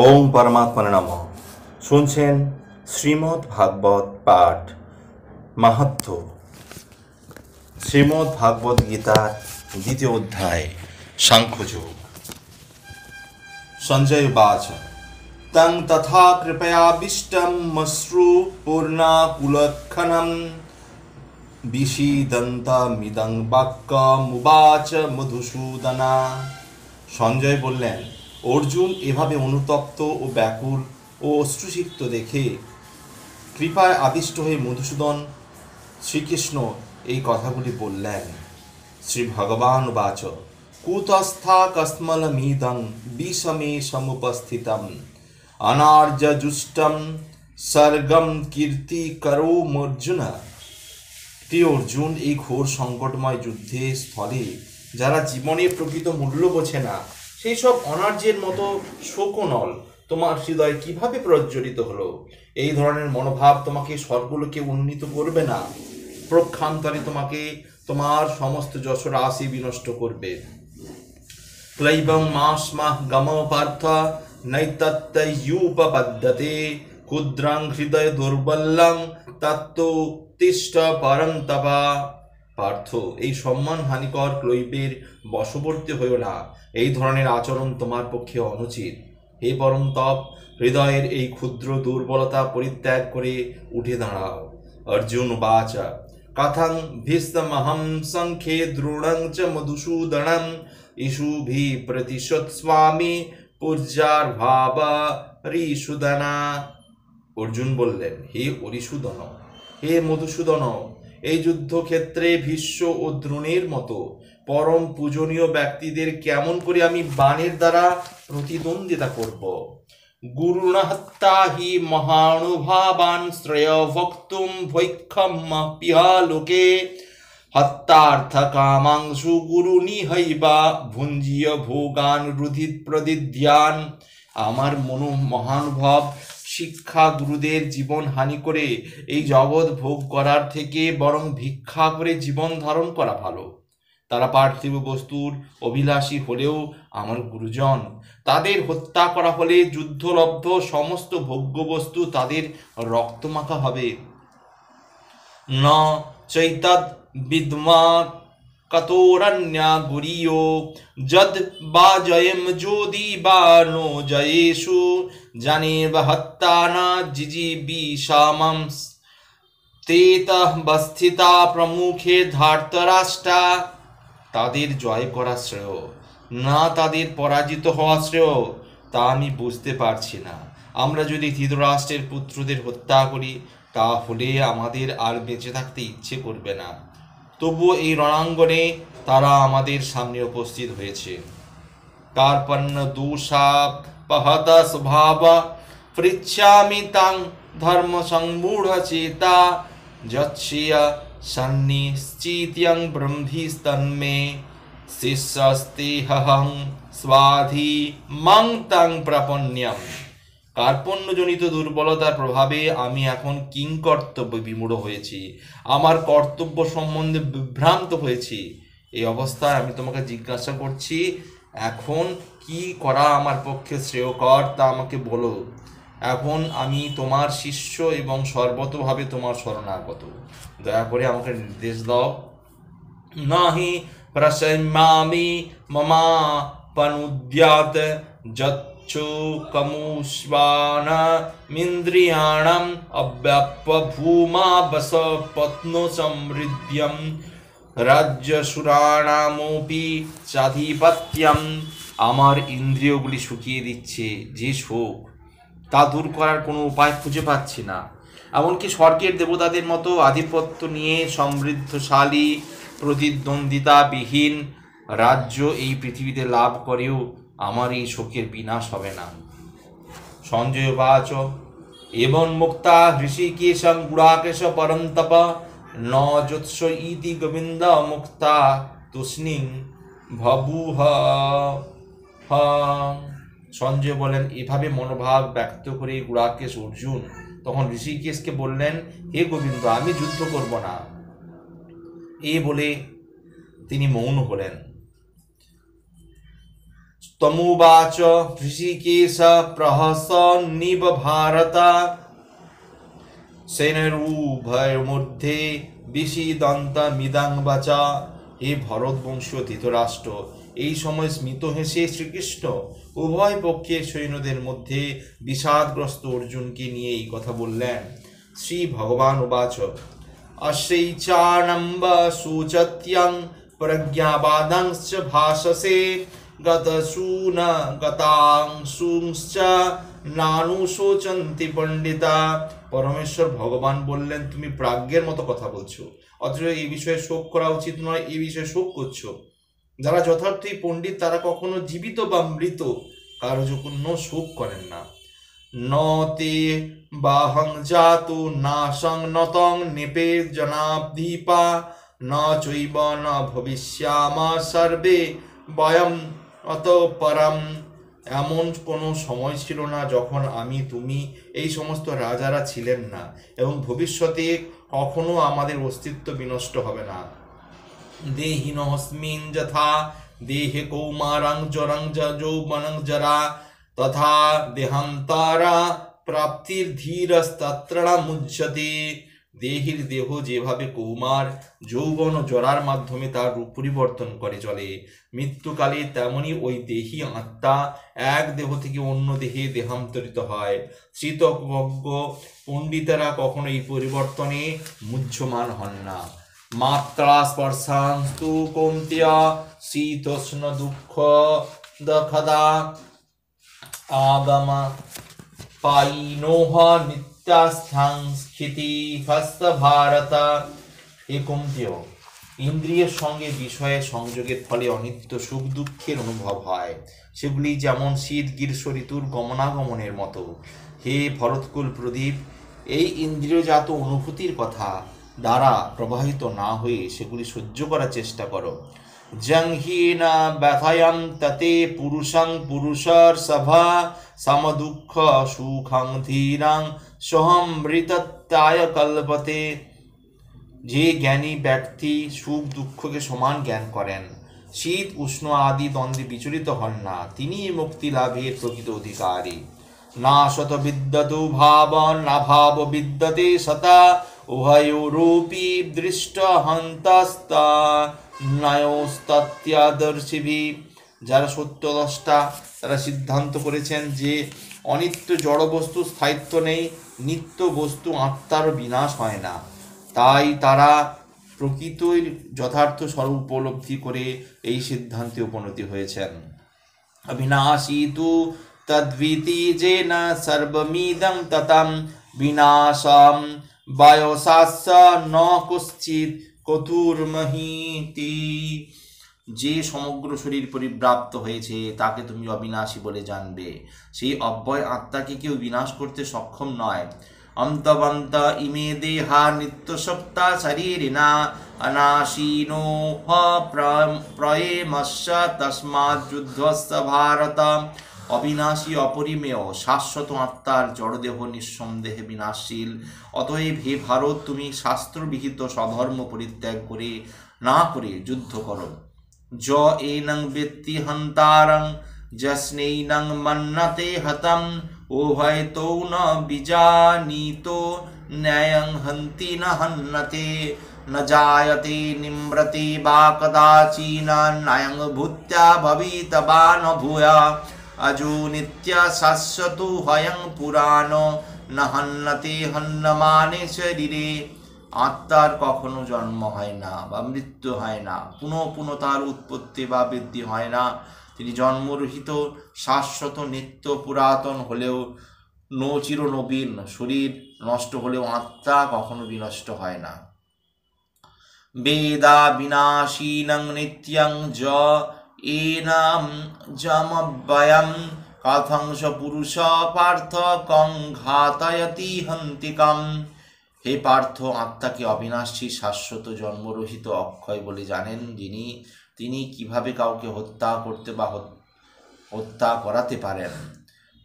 ওম পরমাত্মনে নমঃ। শুনছেন শ্রীমদ্ ভাগবত পাঠ মাহাত্ম্য। শ্রীমদ্ ভাগবত গীতার দ্বিতীয় অধ্যায় সাংখ্যযোগ। সঞ্জয় উবাচ তং তথা কৃপয়াবিষ্টম মশ্রু পূর্ণাকুলক্ষণম বিষীদন্তমিদং বাক্যমুবাচ মধুসূদনা। সঞ্জয় বললেন, অর্জুন এভাবে অনুতপ্ত ও ব্যাকুল ও অশ্রুসিক্ত দেখে কৃপায় আদিষ্ট হয়ে মধুসূদন শ্রীকৃষ্ণ এই কথাগুলি বললেন। শ্রী ভগবান বাচ কুতস্থা কস্মলমিদং বিষমে সমুপস্থিতম অনার্যজুষ্টম সর্গম কীর্তি করোমর্জুন। প্রিয় অর্জুন, এই ঘোর সংকটময় যুদ্ধের স্থলে যারা জীবনে প্রকৃত মূল্য বোঝে না, সেই সব অনার্যের মতো শোকনল তোমার হৃদয় কিভাবে প্রজ্বলিত হলো? এই ধরনের মনোভাব তোমাকে স্বর্গলোকে উন্নীত করবে না, প্রক্ষান্তরে তোমাকে তোমার সমস্ত যশরাশি বিনষ্ট করবে। ক্লৈবং মাস্মাহ গম পার্থ নৈতত্তয়ুপপদ্যতে ক্ষুদ্রং হৃদয় দুর্বলং তত্ত্ব তিষ্ঠ পরং তপা। পার্থ, এই সম্মান হানিকর ক্লৈবের বশবর্তী হইও না। এই ধরনের আচরণ তোমার পক্ষে অনুচিত। হে পরম তপ, হৃদয়ের এই ক্ষুদ্র দুর্বলতা পরিত্যাগ করে উঠে দাঁড়াও। অর্জুন বাচ কথং ভীষ্মহং সংখ্যে দ্রোণং চ মধুসূদনং ইষুভি প্রতিশোধ স্বামী পূজ্যার ভাব ঋষুদনা। অর্জুন বললেন, হে অরিসুদন, হে মধুসূদন, এই যুদ্ধক্ষেত্রে ভীষ্ম ও দ্রোণের মতো পরম পূজনীয় ব্যক্তিদের কেমন করে আমি বাণের দ্বারা প্রতিদ্বন্দ্বিতা করব? গুরুণ হত্যা হি মহানুভাবান শ্রেয় ভক্তুম ভৈক্ষম্যপিহা লোকে হত্যার্থ কামাংশু গুরু নিহৈবা ভুঞ্জীয় ভোগান রুধিত প্রদিধ্যান। আমার মহানুভব শিক্ষা গুরুদের জীবন হানি করে এই জগৎ ভোগ করার থেকে বরং ভিক্ষা করে জীবন ধারণ করা ভালো। তারা পার্থিব বস্তুর অভিলাষী হলেও আমার গুরুজন। তাদের হত্যা করা হলে যুদ্ধলব্ধ সমস্ত ভোগ্য বস্তু তাদের রক্তমাখা হবে। ন চৈতদ বিদ্মা কতোরন্যা গুরিয়ো যদ বা জয়ম যোদি বা নো জয়েষু জানেব হত্যানা জিজিবিষামং তেতঃ বস্থিতা প্রমুখে ধার্তরাষ্ট্রা। তাদের জয় করা শ্রেয় না তাদের পরাজিত হওয়া শ্রেয়, তা আমি বুঝতে পারছি না। আমরা যদি ধৃতরাষ্ট্রের পুত্রদের হত্যা করি, তাহলে আমাদের আর বেঁচে থাকতে ইচ্ছে করবে না। তবুও এই রণাঙ্গনে তারা আমাদের সামনে উপস্থিত হয়েছে। কার্পণ্য দোষাপহত স্বভাব পৃচ্ছামি তাং ধর্ম সংমূঢ় চেতা যচ্ছিয়া সন্নিশ্চিত্যং ব্রহ্মিস্তন্মে শিষ্যস্তেহং স্বাধি মং তং প্রপন্যম। কার্পণ্যজনিত দুর্বলতার প্রভাবে আমি এখন কিংকর্তব্য বিমূঢ় হয়েছি, আমার কর্তব্য সম্বন্ধে বিভ্রান্ত হয়েছি। এই অবস্থায় আমি তোমাকে জিজ্ঞাসা করছি, এখন কি করা আমার পক্ষে শ্রেয়কর তা আমাকে বলো। এখন আমি তোমার শিষ্য এবং সর্বতভাবে তোমার শরণাগত। দয়া করে আমাকে নির্দেশ দাও। নাহি প্রসম্যামি মমাপনুদ্যাত যচ্ছুকমুষ্বাণমিন্দ্রিয়াণম অব্যাপ্যভূমা বসপত্নো সমৃদ্ধ্যম রাজ্যসুরাণামপি চাধিপত্যম। আমার ইন্দ্রিয়গুলি শুকিয়ে দিচ্ছে যে শোক, তা দূর করার কোনো উপায় খুঁজে পাচ্ছি না। এমনকি স্বর্গের দেবতাদের মতো আধিপত্য নিয়ে সমৃদ্ধশালী প্রতিদ্বন্দ্বিতাবিহীন রাজ্য এই পৃথিবীতে লাভ করেও আমার এই শোকের বিনাশ হবে না। সঞ্জয় বাচ এবং মুক্তা হৃষিকেশং গুড়াকেশ পরন্তপ ন যৎস ইতি গোবিন্দ মুক্তা তুষ্ণিং ভবুহ। সঞ্জয় বলেন, এভাবে মনোভাব ব্যক্ত করে গুড়াকেশ অর্জুন তখন ঋষিকেশকে বললেন, হে গোবিন্দ, আমি যুদ্ধ করব না। এই বলে তিনি মৌন হলেন। তমুবাচ ঋষিকেশ প্রহসন্নিব ভারত সেনরুভয়ের মধ্যে বিষিদন্তমিদং বাচা। হে ভরতবংশীয় ধৃতরাষ্ট্র, এই সময় স্মিত হেসে শ্রীকৃষ্ণ উভয় পক্ষের সৈন্যদের মধ্যে বিষাদগ্রস্ত অর্জুনকে নিয়ে এই কথা বললেন। শ্রী ভগবান উবাচ অশ্রৈচানম্ব সূচত্যং প্রজ্ঞাবাদাংশ্চ ভাষসে গতসূন গতাংশুশ্চ নানুশোচন্তি পণ্ডিতা। পরমেশ্বর ভগবান বললেন, তুমি প্রাজ্ঞের মতো কথা বলছো, অথচ এই বিষয়ে শোক করা উচিত নয়, এই বিষয়ে শোক করছো। যারা যথার্থই পণ্ডিত তারা কখনো জীবিত বা মৃত কারো জন্য শোক করেন না। নতে বাহং জাতু না সংনতং নিপে জনাবধীপা ন চৈব ন ভবিষ্যামা সর্বে বয়ম অত পরম। এমন কোনো সময় ছিল না যখন আমি, তুমি, এই সমস্ত রাজারা ছিলেন না, এবং ভবিষ্যতে কখনো আমাদের অস্তিত্ব বিনষ্ট হবে না। দেহিনস্মিন যথা দেহে কৌমারং জ্বরং যৌবনং জরা তথা দেহান্তরা প্রাপ্তির ধীরস্তত্রণা মুহ্যতে। দেহের দেহ যেভাবে কৌমার, যৌবন ও জরার মাধ্যমে তার রূপ পরিবর্তন করে চলে, মৃত্যুকালে তেমনি ওই দেহী আত্মা এক দেহ থেকে অন্য দেহে দেহান্তরিত হয়। শ্রীতজ্ঞ পণ্ডিতেরা কখনো এই পরিবর্তনে মুহ্যমান হন না। মাত্রা স্পর্শাস্তু কৌন্তেয় শীতোষ্ণ দুঃখ দখদা আগম পায়িনোহ নিত্যাস্থিতি হস্ত ভারত। এ কৌন্তেয়, ইন্দ্রিয়ের সঙ্গে বিষয়ের সংযোগের ফলে অনিত্য সুখ দুঃখের অনুভব হয়, সেগুলি যেমন শীত গ্রীষ্ম ঋতুর গমনাগমনের মতো। হে ভরতকুল প্রদীপ, এই ইন্দ্রিয়জাত অনুভূতির কথা দ্বারা প্রবাহিত না হয়ে সেগুলি সহ্য করার চেষ্টা করো। জংহীন ব্যথায়ং ততে পুরুষং পুরুষর সভা সমদুঃখ সুখং ধীরং সোহমৃতত্যায় কল্পতে। যে জ্ঞানী ব্যক্তি সুখ দুঃখকে সমান জ্ঞান করেন, শীত উষ্ণ আদি দ্বন্দ্বে বিচলিত হন না, তিনি মুক্তি লাভের প্রকৃত অধিকারী। না শত বিদ্যতু ভাব না ভাব বিদ্যতে সতা উভয়োরূপী দৃষ্ট হন্তস্তা নয়োস্তত্যাদর্শিভি। যারা সত্যদ্রষ্টা তারা সিদ্ধান্ত করেছেন যে অনিত্য জড় বস্তু স্থায়িত্ব নেই, নিত্য বস্তু আত্মারও বিনাশ হয় না। তাই তারা প্রকৃতই যথার্থ স্বরূপ উপলব্ধি করে এই সিদ্ধান্তে উপনীত হয়েছেন। অবিনাশী তু তদ্বিতি যেন সর্বমিদং ততম বিনাশম বয়সাস্য ন কশ্চিৎ কতুর্মহিতি। যে সমগ্র শরীর পরিব্রাপ্ত হয়েছে তাকে তুমি অবিনাশী বলে জানবে। সেই অব্যয় আত্মাকে কেউ বিনাশ করতে সক্ষম নয়। অন্তবন্ত ইমে দেহা নিত্যসপ্তা শরীরিণা অনাশীনো প্রয়েমস্য তস্মাৎ যুদ্ধস্য ভারত। অবিনাশী অপরিমেয় শাশ্বত আত্মার জড়দেহ নিঃসন্দেহে বিনাশশীল। অতএব হে ভারত, তুমি শাস্ত্রবিহিত স্বধর্ম পরিত্যাগ করে না করে যুদ্ধ করো। য এনং বেত্তি হন্তারং যস্নৈনং মন্নতে হতম উভয়তো ন বিজানীতো ন্যায়ং হন্তি ন হন্নতে ন জায়তে নিম্রতে বা কদাচিন ন্যায়ং ভূত্যা ভবিত বা ন ভূয়া अजो नित्य शाश्वतो हयं पुराण न हन्नते हन्नमाने शरीरे। আত্মার কখনো জন্ম হয় না বা মৃত্যু হয় না, পুনঃ পুনঃ তার উৎপত্তি বা বৃদ্ধি হয় না। তিনি জন্মরহিত, শাশ্বত, নিত্য, পুরাতন হলেও চির নবীন। শরীর নষ্ট হলেও আত্মা কখনো বিনষ্ট হয় না। বেদা বিনাশীনং নিত্যং য এনাম যমব্যয়ম কথংস পুরুষ পার্থ কং ঘাতয়তি হন্তিকম। হে পার্থ, আত্মাকে অবিনাশী, শাশ্বত, জন্মরহিত, অক্ষয় বলে জানেন যিনি, তিনি কিভাবে কাউকে হত্যা করতে বা হত্যা করাতে পারেন।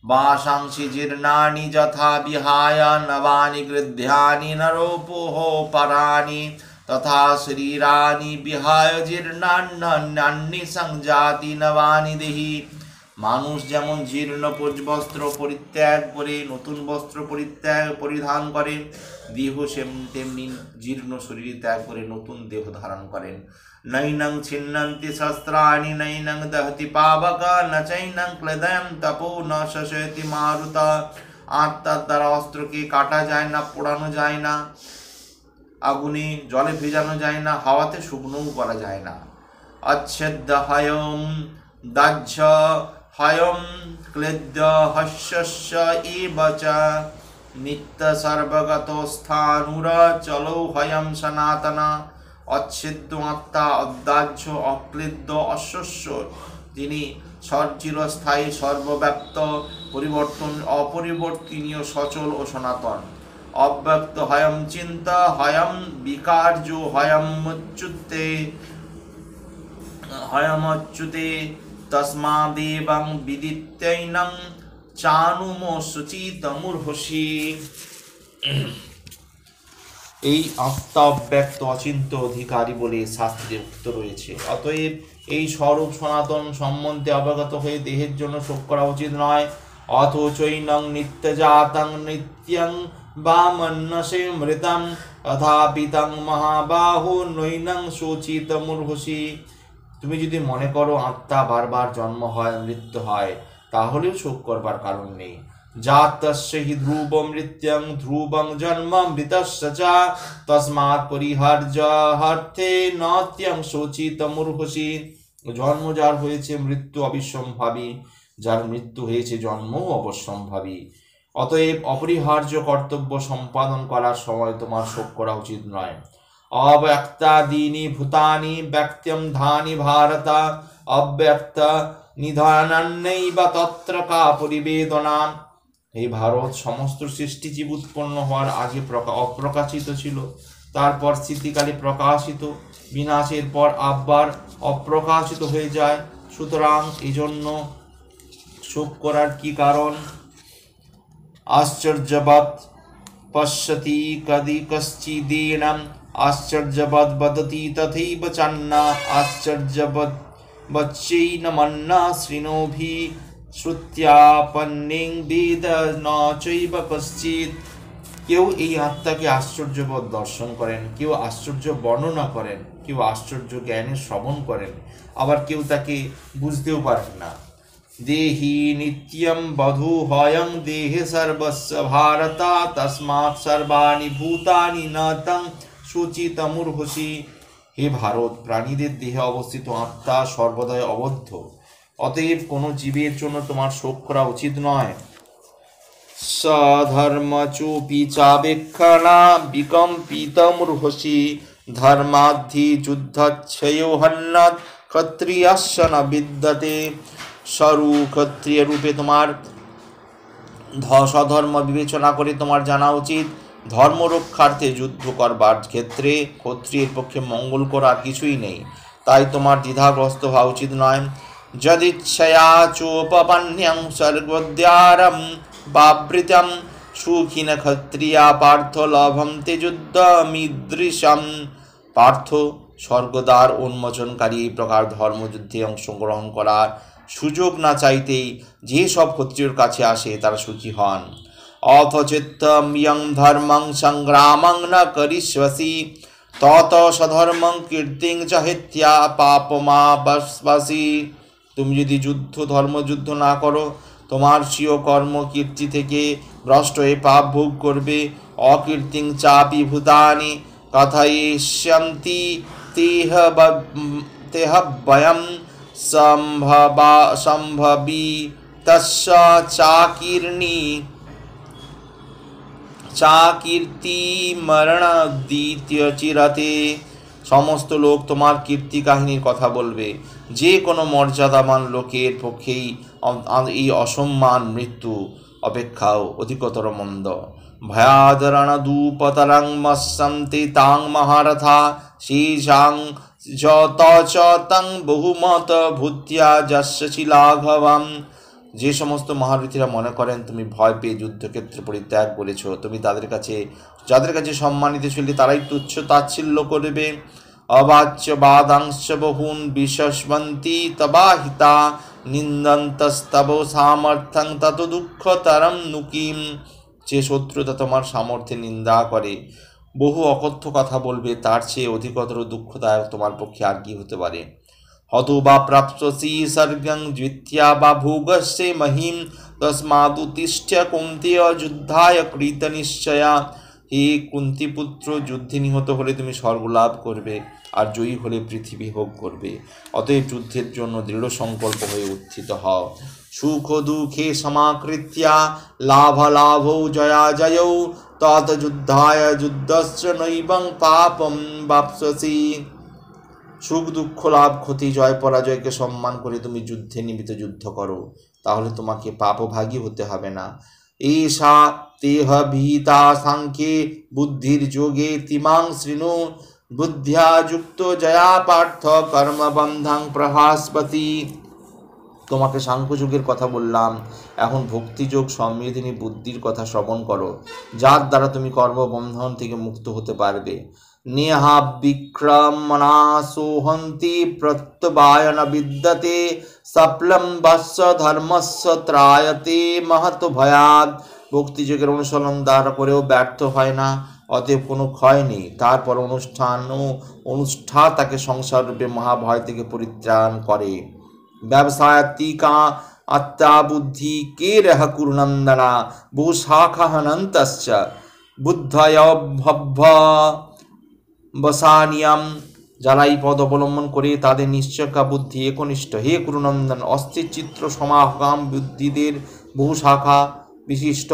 বাসাংসি জীর্ণানি যথা বিহায় নবানি গৃধ্যানি নরোপোহ পরানি তথা শরীরানি বিহায় জীর্ণান্যান্যানি সংজাতি নবানি দেহি। মানুষ যেমন জীর্ণ বস্ত্র পরিত্যাগ করে নতুন বস্ত্র পরিধান করে, দেহ তেমনি জীর্ণ শরীর ত্যাগ করে নতুন দেহ ধারণ করেন। নৈনং ছিন্নন্তি শস্ত্রাণি নৈনং দহতি পাবক ন চৈনং ক্লেদয়ং তপো ন শশয়তি মারুতা। আত্মার দ্বারা অস্ত্রকে কাটা যায় না, পোড়ানো যায় না, আগুনে জলে ভেজানো যায় না, হাওয়াতে শুকনোও করা যায় না। অচ্ছেদ্য হয়ম দাহ্য হয়ম ক্লেদ্য হস্যস্য ইবচ নিত্য সর্বগত স্থানুর চলো হয়ম সনাতন। অচ্ছেদ্য আত্মা, অদাহ্য, অক্লেদ্য, অশস্য, তিনি চিরস্থায়ী, সর্বব্যাপ্ত, অপরিবর্তনীয়, সচল ও সনাতন। অব্যক্ত হয়ম চিন্তা হয়ম বিকার্য হয়মচ্যুতে তস্মাদেবং বিদিত্যৈনং চানুম শুচিতমূর্হসি। এই আত্মা অব্যক্ত, অচিন্ত, অধিকারী বলে শাস্ত্রে উক্ত রয়েছে। অতএব এই স্বরূপ সনাতন সম্বন্ধে অবগত হয়ে দেহের জন্য শোক করা উচিত নয়। অথচৈনং নিত্যজাতং নিত্যং বামন্নসে মৃতং তথাপিতং মহাবাহো নৈনং শোচিতমূর্হসি। তুমি যদি মনে করো আত্মা বারবার জন্ম হয়, মৃত্যু হয়, তাহলেও শোক করবার কারণ নেই। জাতস্য হি ধ্রুবং মৃত্যং ধ্রুবং জন্ম মৃতস্য চ তস্মাৎ পরিহার্যার্থে নত্যং শোচিতমূর্হসি। জন্ম যার হয়েছে মৃত্যু অবিসম্ভাবী, যার মৃত্যু হয়েছে জন্মও অবশ্যম্ভাবী। অতএব অপরিহার্য কর্তব্য সম্পাদন করার সময় তোমার শোক করা উচিত নয়। অব্যক্তাদীনি ভূতানি ব্যক্ত্যম ধানি ভারত অব্যক্ত নিধানান্নৈব তত্র কা পরিবেদনা। এই ভারত, সমস্ত সৃষ্টি জীব উৎপন্ন হওয়ার আগে অপ্রকাশিত ছিল, তারপর স্থিতিকালে প্রকাশিত, বিনাশের পর আবার অপ্রকাশিত হয়ে যায়। সুতরাং এই জন্য শোক করার কি কারণ? আশ্চর্যবৎ পশ্যতি কদি কশ্চিদেনম আশ্চর্যবৎ বদতি তথৈব চান্না আশ্চর্যবৎ বচ্চৈনমন্না শৃণোভি শ্রুত্যাপন্নেং বেদ ন চৈব কশ্চিৎ। কেউ এই আত্মাকে আশ্চর্যবোধ দর্শন করেন, কেউ আশ্চর্য বর্ণনা করেন, কেউ আশ্চর্য জ্ঞানের শ্রবণ করেন, আবার কেউ তাকে বুঝতেও পারেন না। দেহি নিত্যম বধূ হয়ং দেহে সর্বস্ব ভারত তস্মাৎ সর্বাণি ভূতানি ন তং শুচিতমূর্হসি। হে ভারত, প্রাণীদের দেহে অবস্থিত আত্মা সর্বদাই অবদ্ধ, অতএব কোনো জীবের জন্য তোমার শোক করা উচিত নয়। সধর্মচোপি চাবেক্ষণা বিকম্পিতমূর্হসি ধর্মাদ্ধি যুদ্ধচ্ছয়ো হন্নাৎ ক্ষত্রিয়স্য ন বিদ্যতে। স্বরূপ ক্ষত্রিয় রূপে তোমার স্বধর্ম বিবেচনা করে তোমার জানা উচিত, ধর্ম রক্ষার্থে যুদ্ধ করবার ক্ষেত্রে ক্ষত্রিয়ের পক্ষে মঙ্গলকর আর কিছুই নেই, তাই তোমার দ্বিধাগ্রস্ত হওয়া উচিত নয়। যদিচ্ছয়া চোপপন্যং স্বর্গদ্বারম বাবৃতম সুখিন ক্ষত্রিয়া পার্থ লভন্তে যুদ্ধমিদৃশম। পার্থ, স্বর্গদ্বার উন্মোচনকারী এই প্রকার ধর্মযুদ্ধে অংশগ্রহণ করার সুযোগ না চাইতেই যে সব ক্ষত্রিয়র কাছে আসে তারা সুখী হন। অথচিত্তম ইয়ং ধর্মং সংগ্রামং ন করিষ্যসি তত সধর্মং কীর্তিং চ হিত্যা পাপমাবস্যসি। তুমি যদি ধর্মযুদ্ধ না করো, তোমার স্বীয় কর্ম কীর্তি থেকে ভ্রষ্ট হয়ে পাপ ভোগ করবে। অকীর্তিং চাপি ভূতানি কথয়িষ্যন্তি তেহ বয়ম সম্ভবি তস্য চাকীর্তি মরণ দ্বিতীয় চিরতে। সমস্ত লোক তোমার কীর্তি কাহিনীর কথা বলবে। যে কোনো মর্যাদাবান লোকের পক্ষেই এই অসম্মান মৃত্যু অপেক্ষাও অধিকতর মন্দ। ভয়াদরণদূপতরং মস্যন্তে তাং মহারথা শেষাং যতং বহুমত ভূত্যা যস্যসি লাঘবম। যে সমস্ত মহারথীরা মনে করেন তুমি ভয় পেয়ে যুদ্ধক্ষেত্র পরিত্যাগ করেছ, তুমি যাদের কাছে সম্মানিত ছিলে তারাই তুচ্ছ তাচ্ছিল্য করবে। অবাচ্য বাদাংশ বহুন বিশস্বন্তি তবাহিতা নিন্দন্তস্তব সামর্থ্যং তত দুঃখতরম নুকিম। যে শত্রুতা তোমার সামর্থ্যে নিন্দা করে, বহু অকথ্য কথা বলবে, তার চেয়ে অধিকতর দুঃখদায়ক তোমার পক্ষে আর কি হতে পারে। হতো বা প্রাপ্স্যসি স্বর্গং দ্বিতীয়া বা ভোগস্যে মহিম তস্মাদুত্তিষ্ঠ কুন্তেয় যুদ্ধায় কৃত নিশ্চয়া। হে কুন্তিপুত্র, যুদ্ধে নিহত হলে তুমি স্বর্গ লাভ করবে, আর জয়ী হলে পৃথিবী ভোগ করবে। অতএব যুদ্ধের জন্য দৃঢ় সংকল্প হয়ে উত্থিত হও। সুখ দুঃখে সমাকৃত্যা লাভ লাভৌ জয়া জয়ৌ তৎ যুদ্ধায় যুদ্ধস্য নৈবং পাপম বাপ্স্যসি। সুখ দুঃখ লাভ ক্ষতি জয় পরাজয়কে সম্মান করে তুমি যুদ্ধে নিমিত যুদ্ধ করো, তাহলে তোমাকে পাপভাগী হতে হবে না। এষা তেহ বিহিতা সাংখ্যে বুদ্ধির যোগে তিমাং শৃণু বুদ্ধ্যা যুক্ত জয়া পার্থ কর্মবন্ধং প্রহাস্পতি। তোমাকে সাংখ্যযোগের কথা বললাম, এখন ভক্তিযোগ সমৃদ্ধিনী বুদ্ধির কথা শ্রবণ করো, যার দ্বারা তুমি কর্মবন্ধন থেকে মুক্ত হতে পারবে। নেহা বিক্রমণাসোহন্তি প্রত্যবায়ন বিদ্যতে সপ্লম বৎস ধর্মস্য ত্রায়তে মহৎ ভয়াদ। ভক্তিযোগের অনুসরণ দ্বারা করেও ব্যর্থ হয় না, অতএব কোনো ক্ষয় নেই। তারপর অনুষ্ঠা তাকে সংসার রূপে মহাভয় থেকে পরিত্রাণ করে। ব্যবসায়িকা আত্মা বুদ্ধি কে রহ কুরুনন্দনা ভূশাখহনন্তশ্চ বুদ্ধয়ভ্য বসানিয়াম। যারা এই পদ অবলম্বন করে তাদের নিশ্চয়কা বুদ্ধি একনিষ্ঠ। হে কুরুনন্দন, অস্থির চিত্র সমাহকাম বুদ্ধিদের বহু শাখা বিশিষ্ট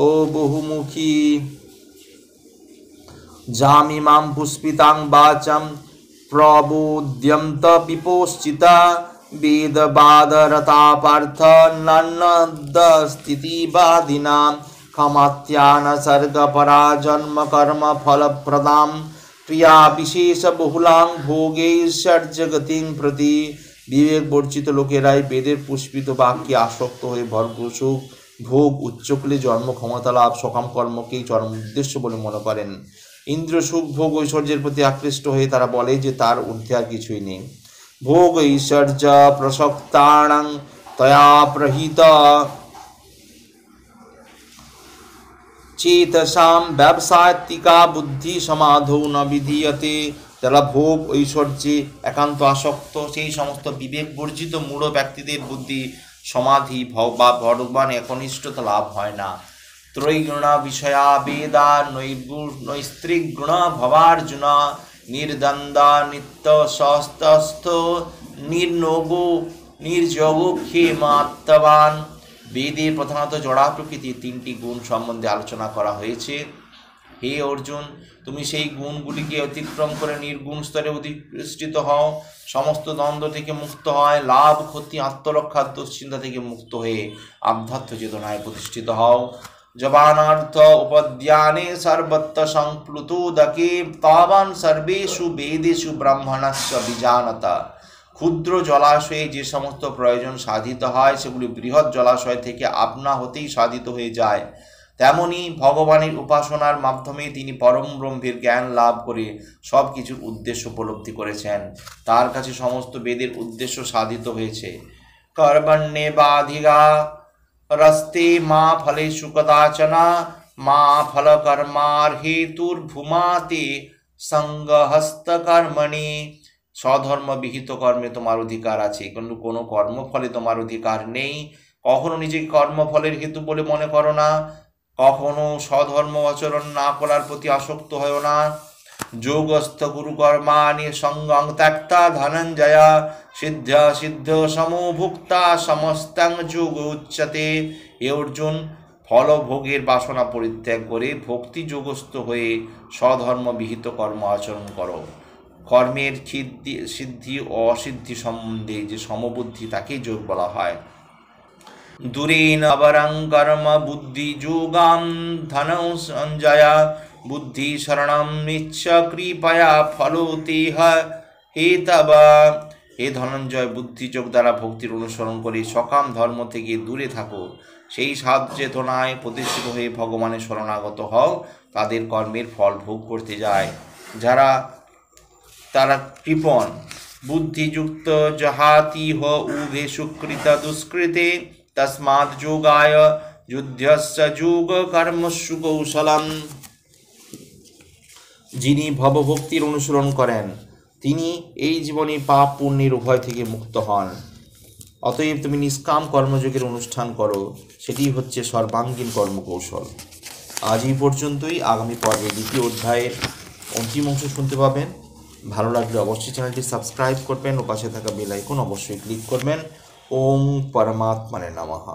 ও বহুমুখী জামিমাম পুষ্পিতাং বাচম প্রবোদ্যন্ত বিপোশ্চিতা বেদবাদরতা পার্থ নন্নদস্থিতিবাদিনাং ক্ষমাত্যান সর্গপরা জন্ম কর্ম ফলপ্রদাম প্রিয়া বিশেষ বহুলাং ভোগৈশ্বর্যগতিং প্রতি। বিবেক বর্জিত লোকেরাই বেদের পুষ্পিত বাক্যে আসক্ত হয়ে ভরপুর ভোগ উচ্চকুলে জন্ম ক্ষমতা লাভ সকাম কর্মকেই চরম উদ্দেশ্য বলে মনে করেন। ইন্দ্র সুখ ভোগ ঐশ্বর্যের প্রতি আকৃষ্ট হয়ে তারা বলে যে তার ঊর্ধ্বে আর কিছুই নেই। ভোগ ঐশ্বর্য প্রসক্তানাং তয়া প্রহিত চেতসাম ব্যবসায়িকা বুদ্ধি সমাধৌ ন বিধীয়তে। যারা ভোগ ঐশ্বর্যে একান্ত আসক্ত, সেই সমস্ত বিবেক বর্জিত মূঢ় ব্যক্তিদের বুদ্ধি সমাধি বা ভগবান একনিষ্ঠতা লাভ হয় না। ত্রৈগুণা বিষয়া বেদা নৈস্ত্রিগুণ ভবার্জুন নির্দ্বন্দ্বা নিত্য সস্তস্থ নির্নোগো নির্যোগো ক্ষেমাত্মবান। বেদে প্রধানত জড়া প্রকৃতির তিনটি গুণ সম্বন্ধে আলোচনা করা হয়েছে। হে অর্জুন, তুমি সেই গুণগুলিকে অতিক্রম করে নির্গুণ স্তরে অধিষ্ঠিত হও, সমস্ত দ্বন্দ্ব থেকে মুক্ত হয়, লাভ ক্ষতি আত্মরক্ষার দুশ্চিন্তা থেকে মুক্ত হয়ে আধ্যাত্ম চেতনায় প্রতিষ্ঠিত হও। জবানার্থ উপদ্যানে সর্বত্র সংপ্লুতোদকে তাবান সর্বেষু বেদেষু ব্রাহ্মণস্য বিজানতা। ক্ষুদ্র জলাশয়ে যে সমস্ত প্রয়োজন সাধিত হয় সেগুলি বৃহৎ জলাশয় থেকে আপনা হতেই সাধিত হয়ে যায়। তেমনি ভগবানের উপাসনার মাধ্যমে তিনি পরম ব্রহ্মের জ্ঞান লাভ করে সব কিছুর উদ্দেশ্য উপলব্ধি করেছেন। তার কাছে সমস্ত বেদের উদ্দেশ্য সাধিত হয়েছে। কর্মণ্যে বাধিকা রস্তে মা ফলেষু কদাচনা মা ফল কর্মার হেতুর্ভূমাতে সঙ্গহস্ত কর্মণি। স্বধর্ম বিহিত কর্মে তোমার অধিকার আছে, কিন্তু কোনো কর্মফলে তোমার অধিকার নেই। কখনো নিজেকে কর্মফলের হেতু বলে মনে করো না, কখনো স্বধর্ম আচরণ না করার প্রতি আসক্ত হয় না। যোগস্থ গুরু কর্মাণি সঙ্গং ত্যক্তা ধনঞ্জয়া সিদ্ধ সিদ্ধ সমভুক্তা সমস্তাং যোগ উচ্যতে। হে অর্জুন, ফলভোগের বাসনা পরিত্যাগ করে ভক্তি যোগস্থ হয়ে স্বধর্ম বিহিত কর্ম আচরণ করো। কর্মের সিদ্ধি ও অসিদ্ধি সম্বন্ধে যে সমবুদ্ধি তাকেই যোগ বলা হয়। দূরেন অবরং কর্ম বুদ্ধি যোগাম ধনৌ সঞ্জয়া বুদ্ধি শরণম নিচ্ছ কৃপয়া ফলোতেহ হেতব। হে ধনঞ্জয়, বুদ্ধিযোগ দ্বারা ভক্তির অনুসরণ করে সকাম ধর্ম থেকে দূরে থাকো। সেই সাধ চেতনায় প্রতিষ্ঠিত হয়ে ভগবানের শরণাগত হও, তাদের কর্মের ফল ভোগ করতে যায়। যারা তারা কৃপণ। বুদ্ধিযুক্ত জহাতি হ উভে সুকৃত দুষ্কৃতে তস্মাৎ যোগায় যুদ্ধস্য যোগ কর্মসু কৌশলম। যিনি ভবভক্তির অনুসরণ করেন তিনি এই জীবনে পাপ পুণ্যের উভয় থেকে মুক্ত হন। অতএব তুমি নিষ্কাম কর্মযোগের অনুষ্ঠান করো, সেটি হচ্ছে সর্বাঙ্গীন কর্মকৌশল। আজ এই পর্যন্তই। আগামী পর্বে দ্বিতীয় অধ্যায়ের অন্তিম অংশ শুনতে পাবেন। ভালো লাগলে অবশ্যই চ্যানেলটি সাবস্ক্রাইব করবেন ও পাশে থাকা বেল আইকন অবশ্যই ক্লিক করবেন। ওম পরমাত্মনে নমঃ।